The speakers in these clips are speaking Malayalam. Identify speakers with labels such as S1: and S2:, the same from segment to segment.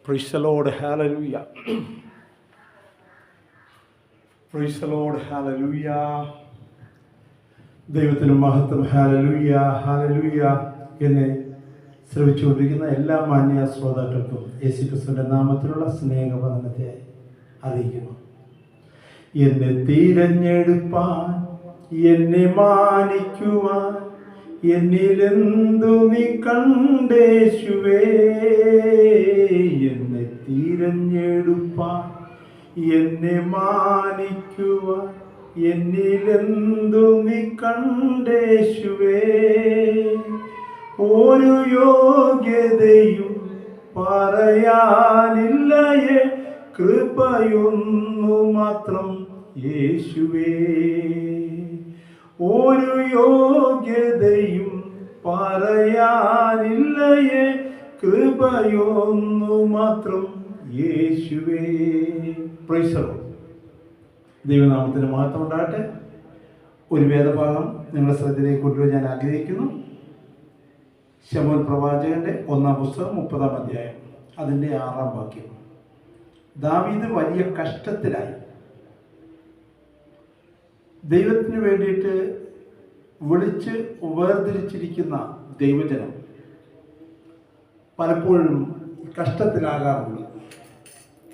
S1: Praise the Lord, hallelujah. Praise the Lord, hallelujah. ദൈവത്തിന് മഹത്വം, ഹാലലൂയ ഹാലലൂയ. എന്നെ ശ്രമിച്ചുകൊണ്ടിരിക്കുന്ന എല്ലാ മാന്യ ശ്രോതാക്കൾക്കും യേശുക്രിസ്തുവിന്റെ നാമത്തിലുള്ള സ്നേഹവന്ദനത്തെ അറിയിക്കുന്നു. എന്നെ തിരഞ്ഞെടുപ്പാൻ, എന്നെ മാനിക്കുവാൻ, എന്നിലെന്തു നീ കണ്ടേശുവേ. എന്നെ തിരഞ്ഞെടുപ്പാൻ, എന്നെ മാനിക്കുവാൻ, എന്നിലെന്തു നീ കണ്ടേശുവേ. ഒരു യോഗ്യതയും പറയാനില്ലയേ, കൃപയൊന്നു മാത്രം യേശുവേ. ഒരു യോഗ്യതയും പറയാനില്ലയേ, കൃപയൊന്നു മാത്രം യേശുവേ. Praise the Lord. ദൈവനാമത്തിന് മഹത്വം ഉണ്ടാകട്ടെ. ഒരു വേദഭാഗം നിങ്ങളുടെ ശ്രദ്ധയിലേക്ക് കൊണ്ടുവരാൻ ഞാൻ ആഗ്രഹിക്കുന്നു. ശമൂവേൽ പ്രവാചകന്റെ 1-ാം പുസ്തകം 30-ാം അധ്യായം അതിൻ്റെ 6-ാം വാക്യം. ദാവീദ് വലിയ കഷ്ടത്തിലായി. ദൈവത്തിന് വേണ്ടിയിട്ട് വിളിച്ച് വേർതിരിച്ചിരിക്കുന്ന ദൈവജനം പലപ്പോഴും കഷ്ടത്തിലാകാറുണ്ട്.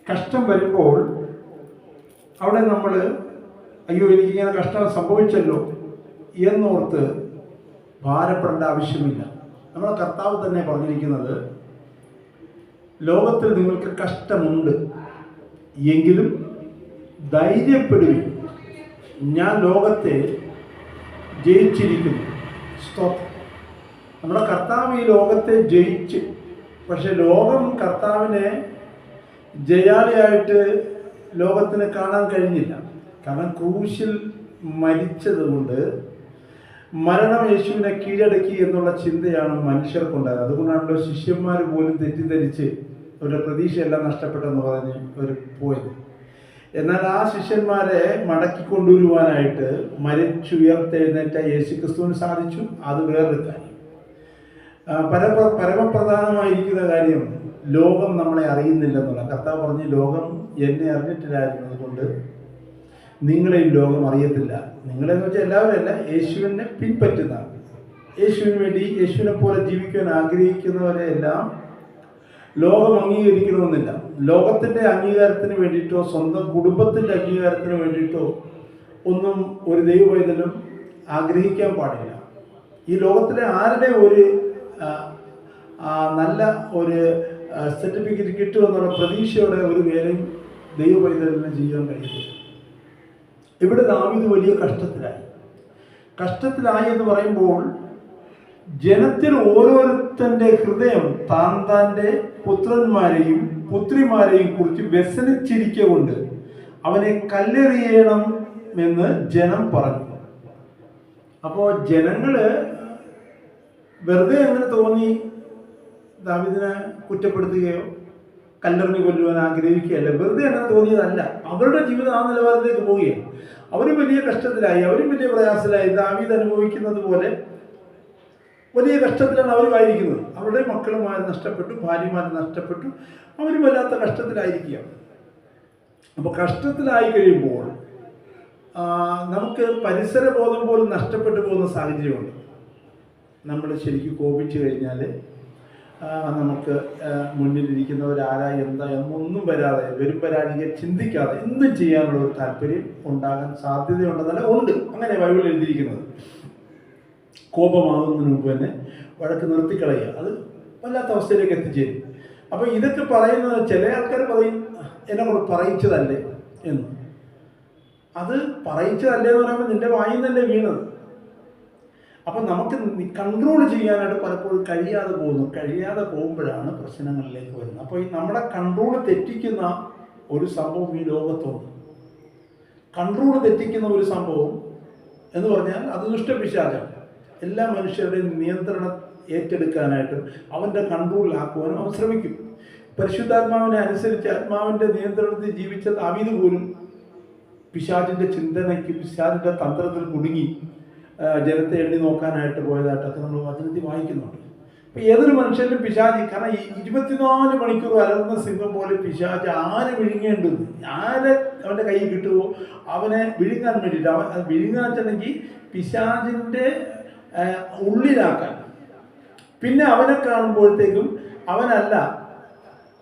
S1: കഷ്ടം വരുമ്പോൾ അവിടെ നമ്മൾ അയ്യോ എനിക്കിങ്ങനെ കഷ്ടം സംഭവിച്ചല്ലോ എന്നോർത്ത് ഭാരപ്പെടേണ്ട ആവശ്യമില്ല. നമ്മുടെ കർത്താവ് തന്നെ പറഞ്ഞിരിക്കുന്നത്, ലോകത്തിൽ നിങ്ങൾക്ക് കഷ്ടമുണ്ട്, എങ്കിലും ധൈര്യപ്പെടുവിൻ, ഞാൻ ലോകത്തെ ജയിച്ചിരിക്കുന്നു. സ്തോത്രം. നമ്മുടെ കർത്താവ് ഈ ലോകത്തെ ജയിച്ച്, പക്ഷെ ലോകം കർത്താവിനെ ജയാളിയായിട്ട് ലോകത്തിന് കാണാൻ കഴിഞ്ഞില്ല. കാരണം ക്രൂശിൽ മരിച്ചതുകൊണ്ട് മരണം യേശുവിനെ കീഴടക്കി എന്നുള്ള ചിന്തയാണ് മനുഷ്യർക്കുണ്ടായത്. അതുകൊണ്ടാണല്ലോ ശിഷ്യന്മാർ പോലും തെറ്റിദ്ധരിച്ച് അവരുടെ പ്രതീക്ഷയെല്ലാം നഷ്ടപ്പെട്ടെന്ന് പറഞ്ഞ് അവർ പോയത്. എന്നാൽ ആ ശിഷ്യന്മാരെ മടക്കി കൊണ്ടുവരുവാനായിട്ട് മരിച്ചുയർത്തെഴുന്നേറ്റ യേശുക്രിസ്തുവിന് സാധിച്ചു. അത് വേറൊരു കാര്യം. പരമപ്രധാനമായിരിക്കുന്ന കാര്യം ലോകം നമ്മളെ അറിയുന്നില്ലെന്നുള്ള. കർത്താവ് പറഞ്ഞ്, ലോകം എന്നെ അറിഞ്ഞിട്ടില്ലായിരുന്നത് കൊണ്ട് നിങ്ങളെയും ലോകം അറിയത്തില്ല. നിങ്ങളെന്ന് വെച്ചാൽ എല്ലാവരും അല്ല, യേശുവിനെ പിൻപറ്റുന്ന, യേശുവിന് വേണ്ടി യേശുവിനെ പോലെ ജീവിക്കാൻ ആഗ്രഹിക്കുന്നവരെ എല്ലാം ലോകം അംഗീകരിക്കണമെന്നില്ല. ലോകത്തിൻ്റെ അംഗീകാരത്തിന് വേണ്ടിയിട്ടോ സ്വന്തം കുടുംബത്തിൻ്റെ അംഗീകാരത്തിന് വേണ്ടിയിട്ടോ ഒന്നും ഒരു ദൈവവൈതലും ആഗ്രഹിക്കാൻ പാടില്ല. ഈ ലോകത്തിലെ ആരുടെ ഒരു നല്ല ഒരു സർട്ടിഫിക്കറ്റ് കിട്ടുമെന്നുള്ള പ്രതീക്ഷയോടെ ഒരു വേലയും ദൈവവൈതലിന് ചെയ്യാൻ കഴിയില്ല. ഇവിടെ ദാവീദ് വലിയ കഷ്ടത്തിലായി എന്ന് പറയുമ്പോൾ, ജനത്തിൽ ഓരോരുത്തൻ്റെ ഹൃദയം താൻ്റെ പുത്രന്മാരെയും പുത്രിമാരെയും കുറിച്ച് വ്യസനിച്ചിരിക്കൊണ്ട് അവനെ കല്ലെറിയണം എന്ന് ജനം പറഞ്ഞു. അപ്പോൾ ജനങ്ങള് വെറുതെ അങ്ങനെ തോന്നി ദാവീദിനെ കുറ്റപ്പെടുത്തുകയോ കല്ലെറിഞ്ഞ് കൊല്ലുവാൻ ആഗ്രഹിക്കുകയല്ല. വെറുതെ അങ്ങനെ തോന്നിയതല്ല. അവരുടെ ജീവിതം ആ നിലവാരത്തേക്ക് പോവുകയാണ്. അവരും വലിയ കഷ്ടത്തിലായി, അവരും വലിയ പ്രയാസത്തിലായി. ദാവീദ് അനുഭവിക്കുന്നത് പോലെ വലിയ കഷ്ടത്തിലാണ് അവരുമായിരിക്കുന്നത്. അവരുടെ മക്കളുമാരെ നഷ്ടപ്പെട്ടു, ഭാര്യമാരെ നഷ്ടപ്പെട്ടു, അവരും വല്ലാത്ത കഷ്ടത്തിലായിരിക്കുക. അപ്പോൾ കഷ്ടത്തിലായി കഴിയുമ്പോൾ നമുക്ക് പരിസരബോധം പോലും നഷ്ടപ്പെട്ടു പോകുന്ന സാഹചര്യമുണ്ട്. നമ്മൾ ശരിക്കും കോപിച്ചു കഴിഞ്ഞാൽ നമുക്ക് മുന്നിലിരിക്കുന്നവരാരാ എന്താ എന്നൊന്നും വരാതെ ചിന്തിക്കാതെ എന്തും ചെയ്യാനുള്ള ഒരു താല്പര്യം ഉണ്ടാകാൻ സാധ്യതയുണ്ടെന്നല്ല, ഉണ്ട്. അങ്ങനെ ബൈബിളിൽ എഴുതിയിരിക്കുന്നത്. കോപമാകുന്നതിന് മുമ്പ് തന്നെ വഴക്ക് നിർത്തിക്കളയുക, അത് വല്ലാത്ത അവസ്ഥയിലേക്ക് എത്തിച്ചേരും. അപ്പോൾ ഇതൊക്കെ പറയുന്നത് ചില ആൾക്കാർ പറയും, എന്നെ കൊണ്ട് പറയിച്ചതല്ലേ എന്ന്. അത് പറയിച്ചതല്ലേ എന്ന് പറയുമ്പോൾ നിന്റെ വായിൽ നിന്നല്ലേ വീണത്. അപ്പം നമുക്ക് കൺട്രോൾ ചെയ്യാനായിട്ട് പലപ്പോഴും കഴിയാതെ പോകുമ്പോഴാണ് പ്രശ്നങ്ങളിലേക്ക് വരുന്നത്. അപ്പോൾ ഈ നമ്മുടെ കൺട്രോൾ തെറ്റിക്കുന്ന ഒരു സംഭവം ഈ ലോകത്തുണ്ട്. കൺട്രോൾ തെറ്റിക്കുന്ന ഒരു സംഭവം എന്ന് പറഞ്ഞാൽ അത് ദുഷ്ടപിശാചാണ്. എല്ലാ മനുഷ്യരുടെയും നിയന്ത്രണം ഏറ്റെടുക്കാനായിട്ടും അവൻ്റെ കൺട്രോളിലാക്കുവാനും അവൻ ശ്രമിക്കും. പരിശുദ്ധാത്മാവിനെ അനുസരിച്ച് ആത്മാവിൻ്റെ നിയന്ത്രണത്തിൽ ജീവിച്ച ദാവീദ് പോലും പിശാചിൻ്റെ ചിന്തനയ്ക്ക്, പിശാചിൻ്റെ തന്ത്രത്തിൽ കുടുങ്ങി ജനത്തെ എണ്ണി നോക്കാനായിട്ട് പോയതായിട്ടൊക്കെ നമ്മൾ വചനത്തിൽ വായിക്കുന്നുണ്ട്. ഇപ്പം ഏതൊരു മനുഷ്യനും പിശാച്, കാരണം ഈ 24 മണിക്കൂർ അലർന്ന സിംഹം പോലെ പിശാച് ആരെ വിഴുങ്ങേണ്ടത്, ആരെ അവൻ്റെ കയ്യിൽ കിട്ടുമോ അവനെ വിഴുങ്ങാൻ വേണ്ടിയിട്ട്. അവൻ അത് വിഴുങ്ങാൻ വെച്ചിട്ടുണ്ടെങ്കിൽ പിശാചിൻ്റെ ഉള്ളിലാക്കാൻ. പിന്നെ അവനെ കാണുമ്പോഴത്തേക്കും അവനല്ല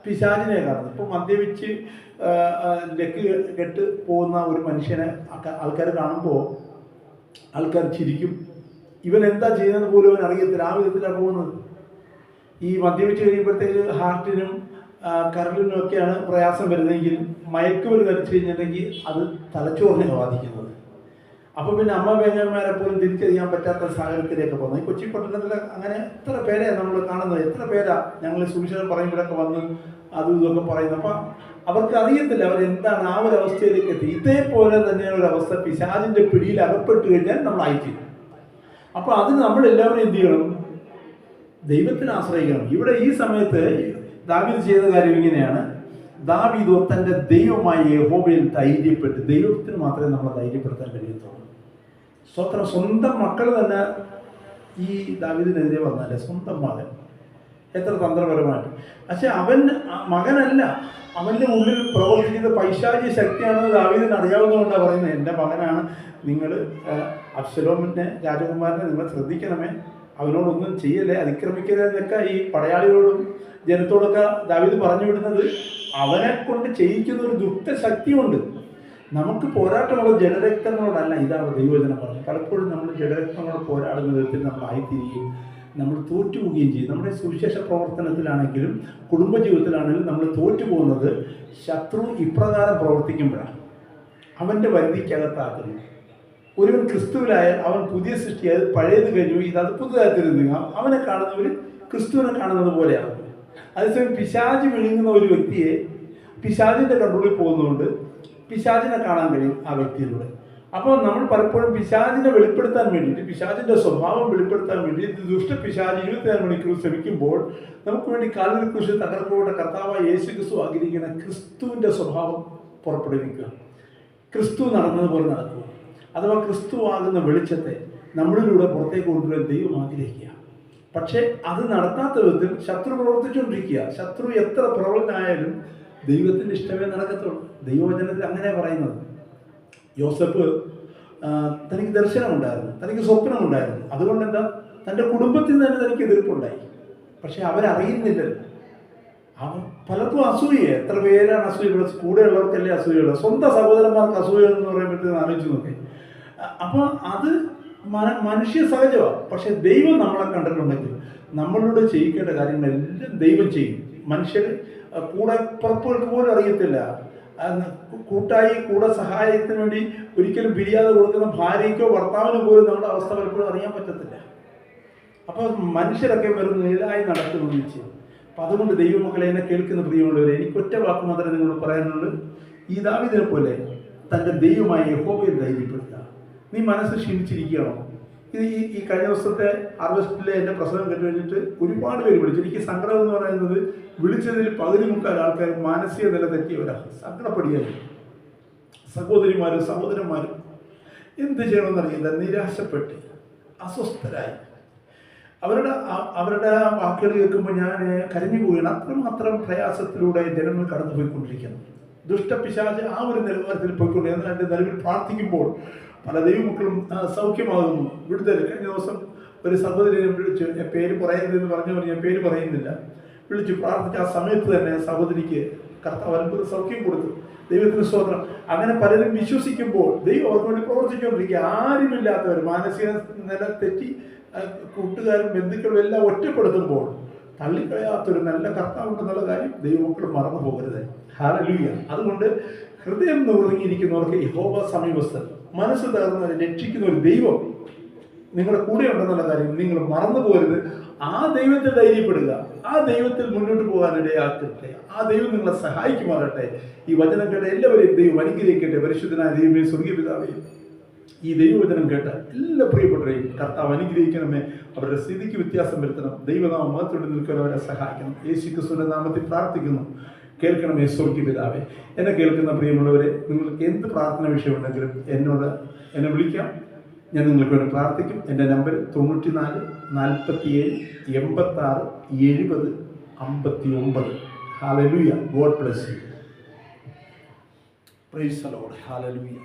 S1: പിശാചിനെ കാണുന്നത്. ഇപ്പോൾ മദ്യപിച്ച് ലക്ക് കെട്ട് പോകുന്ന ഒരു മനുഷ്യനെ ആൾക്കാർ കാണുമ്പോൾ ആൾക്കാർ ചിരിക്കും. ഇവൻ എന്താ ചെയ്യുന്നത് പോലും അവൻ അറിയത്തില്ല, ആ വിധത്തിലാണ് പോകുന്നത്. ഈ മദ്യപിച്ച് കഴിയുമ്പോഴത്തേക്ക് ഹാർട്ടിനും കരളിനും ഒക്കെയാണ് പ്രയാസം വരുന്നതെങ്കിൽ മയക്കുമരുന്ന് കഴിച്ചു കഴിഞ്ഞിട്ടുണ്ടെങ്കിൽ അത് തലച്ചോറിനെ ബാധിക്കുന്നത്. അപ്പോൾ പിന്നെ അമ്മ പെങ്ങന്മാരെ പോലും തിരിച്ചറിയാൻ പറ്റാത്ത സാഹചര്യത്തിലേക്ക് പോകുന്നത്. ഈ കൊച്ചി പട്ടണത്തിൽ അങ്ങനെ എത്ര പേരെയാണ് നമ്മൾ കാണുന്നത്, എത്ര പേരാ ഞങ്ങൾ സുവിശേഷം പറയുമ്പോഴൊക്കെ വന്ന് അതും ഇതൊക്കെ പറയുന്നത്. അപ്പം അവർക്ക് അറിയത്തില്ല അവരെന്താണ് ആ ഒരു അവസ്ഥയിലേക്ക് എത്തി. ഇതേപോലെ തന്നെയാണ് ഒരു അവസ്ഥ പിശാചിൻ്റെ പിടിയിൽ അകപ്പെട്ട് കഴിഞ്ഞാൽ നമ്മൾ ആയിത്തീരും. അപ്പോൾ അതിന് നമ്മളെല്ലാവരും എന്ത് ചെയ്യണം? ദൈവത്തിന് ആശ്രയിക്കണം. ഇവിടെ ഈ സമയത്ത് ദാവീദ് ചെയ്ത കാര്യം ഇങ്ങനെയാണ്. ദാവീദ് തൻ്റെ ദൈവമായ യഹോവയിൽ ധൈര്യപ്പെട്ട്, ദൈവത്തിന് മാത്രമേ നമ്മളെ ധൈര്യപ്പെടുത്താൻ കഴിയത്തുള്ളൂ. സ്വന്തം മക്കൾ തന്നെ ഈ ദാവീദിനെതിരെ വന്നാലേ, സ്വന്തം മകൻ എത്ര തന്ത്രപരമായിട്ട്. പക്ഷെ അവൻ മകനല്ല, അവൻ്റെ ഉള്ളിൽ പ്രവർത്തിക്കുന്ന പൈശാചിക ശക്തിയാണെന്ന് ദാവീദിന് അറിയാവുന്നതുകൊണ്ടാണ് പറയുന്നത്, എൻ്റെ മകനാണ്, നിങ്ങൾ അബ്ശലോമിൻ്റെ രാജകുമാരനെ നിങ്ങൾ ശ്രദ്ധിക്കണമേ, അവനോടൊന്നും ചെയ്യല്ലേ, അതിക്രമിക്കരുത് എന്നൊക്കെ ഈ പടയാളികളോടും ജനത്തോടൊക്കെ ദാവീദ് പറഞ്ഞു വിടുന്നത് അവനെ കൊണ്ട് ചെയ്യിക്കുന്ന ഒരു ദുഷ്ടശക്തിയുണ്ട്. നമുക്ക് പോരാട്ടമുള്ള ജഡരക്തങ്ങളോടല്ല, ഇതാണ് ദൈവവചനം പറഞ്ഞു. പലപ്പോഴും നമ്മൾ ജഡരക്തങ്ങളോട് പോരാടുന്ന വിധത്തിൽ നമ്മൾ ആയിത്തീരുകയും നമ്മൾ തോറ്റുപോവുകയും ചെയ്യും. നമ്മുടെ സുവിശേഷ പ്രവർത്തനത്തിലാണെങ്കിലും കുടുംബജീവിതത്തിലാണെങ്കിലും നമ്മൾ തോറ്റുപോകുന്നത് ശത്രു ഇപ്രകാരം പ്രവർത്തിക്കുമ്പോഴാണ്. അവൻ്റെ വരുതിക്കകത്താക്കുന്നു. ഒരുവൻ ക്രിസ്തുവിലായാൽ അവൻ പുതിയ സൃഷ്ടിയായത്, പഴയത് കഴിഞ്ഞു, അത് പുതുതായി തരുന്നു. അവനെ കാണുന്നവർ ക്രിസ്തുവിനെ കാണുന്നത് പോലെയാണ്. അതേസമയം പിശാച് വിഴുങ്ങുന്ന ഒരു വ്യക്തിയെ പിശാചിൻ്റെ കൺട്രോളിൽ പോകുന്നതുകൊണ്ട് പിശാചിനെ കാണാൻ കഴിയും ആ വ്യക്തിയിലൂടെ. അപ്പോൾ നമ്മൾ പലപ്പോഴും പിശാചിനെ വെളിപ്പെടുത്താൻ വേണ്ടിയിട്ട്, പിശാചിൻ്റെ സ്വഭാവം വെളിപ്പെടുത്താൻ വേണ്ടി ദുഷ്ട പിശാച് 24 മണിക്കൂർ ശ്രമിക്കുമ്പോൾ നമുക്ക് വേണ്ടി കാൽവരി ക്രൂശിൽ തകർക്കപ്പെട്ട കർത്താവായ യേശു ക്രിസ്തു ആഗ്രഹിക്കുന്ന ക്രിസ്തുവിൻ്റെ സ്വഭാവം പുറപ്പെടുവിക്കുക, ക്രിസ്തു നടന്നതുപോലെ നടക്കുക. അഥവാ ക്രിസ്തു ആകുന്ന വെളിച്ചത്തെ നമ്മളിലൂടെ പുറത്തേക്ക് കൊണ്ടുവരാൻ ദൈവം ആഗ്രഹിക്കുക. പക്ഷേ അത് നടത്താത്ത വിധത്തിൽ ശത്രു പ്രവർത്തിച്ചുകൊണ്ടിരിക്കുക. ശത്രു എത്ര പ്രബലനായാലും ദൈവത്തിൻ്റെ ഇഷ്ടമേ നടക്കത്തുള്ളൂ. ദൈവവചനത്തിൽ അങ്ങനെ പറയുന്നത്. യോസഫ് തനിക്ക് ദർശനമുണ്ടായിരുന്നു, തനിക്ക് സ്വപ്നമുണ്ടായിരുന്നു. അതുകൊണ്ട് എന്താ, തൻ്റെ കുടുംബത്തിൽ തന്നെ തനിക്ക് എതിർപ്പുണ്ടായി. പക്ഷെ അവരറിയുന്നില്ലല്ലോ. അവൻ പലർക്കും അസൂയ. എത്ര പേരാണ് അസൂയുള്ളത്? കൂടെയുള്ളവർക്കല്ലേ അസൂയുള്ളത്? സ്വന്തം സഹോദരന്മാർക്ക് അസൂയ എന്ന് പറയുമ്പോഴത്തേക്ക് ആലോചിച്ച് നോക്കി. അപ്പോൾ അത് മനുഷ്യ സഹജമാണ്. പക്ഷെ ദൈവം നമ്മളെ കണ്ടിട്ടുണ്ടെങ്കിൽ നമ്മളോട് ചെയ്യിക്കേണ്ട കാര്യങ്ങളെല്ലാം ദൈവം ചെയ്യും. മനുഷ്യർ കൂടെ പുറപ്പുകൾക്ക് പോലും അറിയത്തില്ല. കൂട്ടായി കൂടെ സഹായത്തിന് വേണ്ടി ഒരിക്കലും പിരിയാതെ കൊടുക്കുന്ന ഭാര്യയ്ക്കോ ഭർത്താവിനോ പോലും നമ്മുടെ അവസ്ഥ പലപ്പോഴും അറിയാൻ പറ്റത്തില്ല. അപ്പോൾ മനുഷ്യരൊക്കെ വെറും നേരായി നടക്കുന്നു നിശ്ചയം. അപ്പം അതുകൊണ്ട് ദൈവമക്കളെ, എന്നെ കേൾക്കുന്ന പ്രിയമുള്ളവരെ, എനിക്ക് ഒറ്റ വാക്ക് മാത്രമേ നിങ്ങളോട് പറയാനുള്ളൂ. ഈ ദാവീദിനെ പോലെ തൻ്റെ ദൈവമായ യഹോവയെ ധൈര്യപ്പെടുത്തുക. നീ മനസ്സ് ക്ഷീണിച്ചിരിക്കുകയാണോ? ഇത് ഈ കഴിഞ്ഞ ദിവസത്തെ ഹാർവെസ്റ്റിലെ എൻ്റെ പ്രസംഗം കേട്ട് കഴിഞ്ഞിട്ട് ഒരുപാട് പേര് വിളിച്ചു. എനിക്ക് സങ്കടം എന്ന് പറയുന്നത്, വിളിച്ചതിൽ 13 ആൾക്കാർ മാനസിക നില തെറ്റിയവരാണ്, സങ്കടപ്പെടുകയായി. സഹോദരിമാരും സഹോദരന്മാരും എന്ത് ചെയ്യണമെന്നറിയില്ല, നിരാശപ്പെട്ട് അസ്വസ്ഥരായി. അവരുടെ വാക്കുകൾ കേൾക്കുമ്പോൾ ഞാൻ കരഞ്ഞു പോവുകയാണ്. അത്രമാത്രം പ്രയാസത്തിലൂടെ ജനങ്ങൾ കടന്നുപോയിക്കൊണ്ടിരിക്കുന്നു. ദുഷ്ടപിശാച് ആ ഒരു നിലവാരത്തിൽ പോയിക്കൊണ്ടിരിക്കുന്നു. എൻ്റെ നിലവിൽ പ്രാർത്ഥിക്കുമ്പോൾ പല ദൈവമക്കളും സൗഖ്യമാകുന്നു, വിടുതൽ. കഴിഞ്ഞ ദിവസം ഒരു സഹോദരിയെ വിളിച്ചു, ഞാൻ പേര് പറയരുതെന്ന് പറഞ്ഞവർ ഞാൻ പേര് പറയുന്നില്ല, വിളിച്ചു പ്രാർത്ഥിച്ച ആ സമയത്ത് തന്നെ സഹോദരിക്ക് കർത്താവ് അത്ഭുത സൗഖ്യം കൊടുത്തു. ദൈവത്തിന് സ്തോത്രം. അങ്ങനെ പലരും വിശ്വസിക്കുമ്പോൾ ദൈവം അവർക്ക് വേണ്ടി പ്രവർത്തിച്ചുകൊണ്ടിരിക്കുക. ആരുമില്ലാത്തവർ, മാനസിക നില തെറ്റി കൂട്ടുകാരും ബന്ധുക്കളും എല്ലാം ഒറ്റപ്പെടുത്തുമ്പോൾ തള്ളിക്കളയാത്തൊരു നല്ല കർത്താവുണ്ടെന്നുള്ള കാര്യം ദൈവമക്കൾ മറന്നു പോകരുത്. ഹല്ലേലൂയ. അതുകൊണ്ട് ഹൃദയം നുറുങ്ങിയിരിക്കുന്നവർക്ക് യഹോവ സമീപസ്ഥൻ, മനസ്സ് തകർന്നവരെ രക്ഷിക്കുന്ന ഒരു ദൈവം നിങ്ങളുടെ കൂടെ ഉണ്ടെന്നുള്ള കാര്യം നിങ്ങൾ മറന്നു പോകരുത്. ആ ദൈവത്തിൽ ധൈര്യപ്പെടുക, ആ ദൈവത്തിൽ മുന്നോട്ട് പോകാനിടയാക്കട്ടെ. ആ ദൈവം നിങ്ങളെ സഹായിക്കുമാറട്ടെ. ഈ വചനം കേട്ട എല്ലാവരെയും ദൈവം അനുഗ്രഹിക്കട്ടെ. പരിശുദ്ധനായ ദൈവമേ, സ്വർഗീയ പിതാവേ, ഈ ദൈവവചനം കേട്ട എല്ലാ പ്രിയപ്പെട്ടവരെയും കർത്താവ് അനുഗ്രഹിക്കണമേ. അവരുടെ സ്ഥിതിക്ക് വ്യത്യാസം വരുത്തണം. ദൈവനാമം മാത്രം നിൽക്കാൻ അവരെ സഹായിക്കണം. യേശു ക്രിസ്തുവിന്റെ നാമത്തിൽ പ്രാർത്ഥിക്കുന്നു. കേൾക്കണമേ സ്വർഗീയ പിതാവേ. എന്നെ കേൾക്കുന്ന പ്രിയമുള്ളവരെ, നിങ്ങൾക്ക് എന്ത് പ്രാർത്ഥന വിഷയമുണ്ടെങ്കിലും എന്നെ വിളിക്കാം. ഞാൻ നിങ്ങൾക്ക് വേണ്ടി പ്രാർത്ഥിക്കും. എൻ്റെ number 94 47 86 70 59. Hallelujah. God bless you. Praise the Lord. Hallelujah.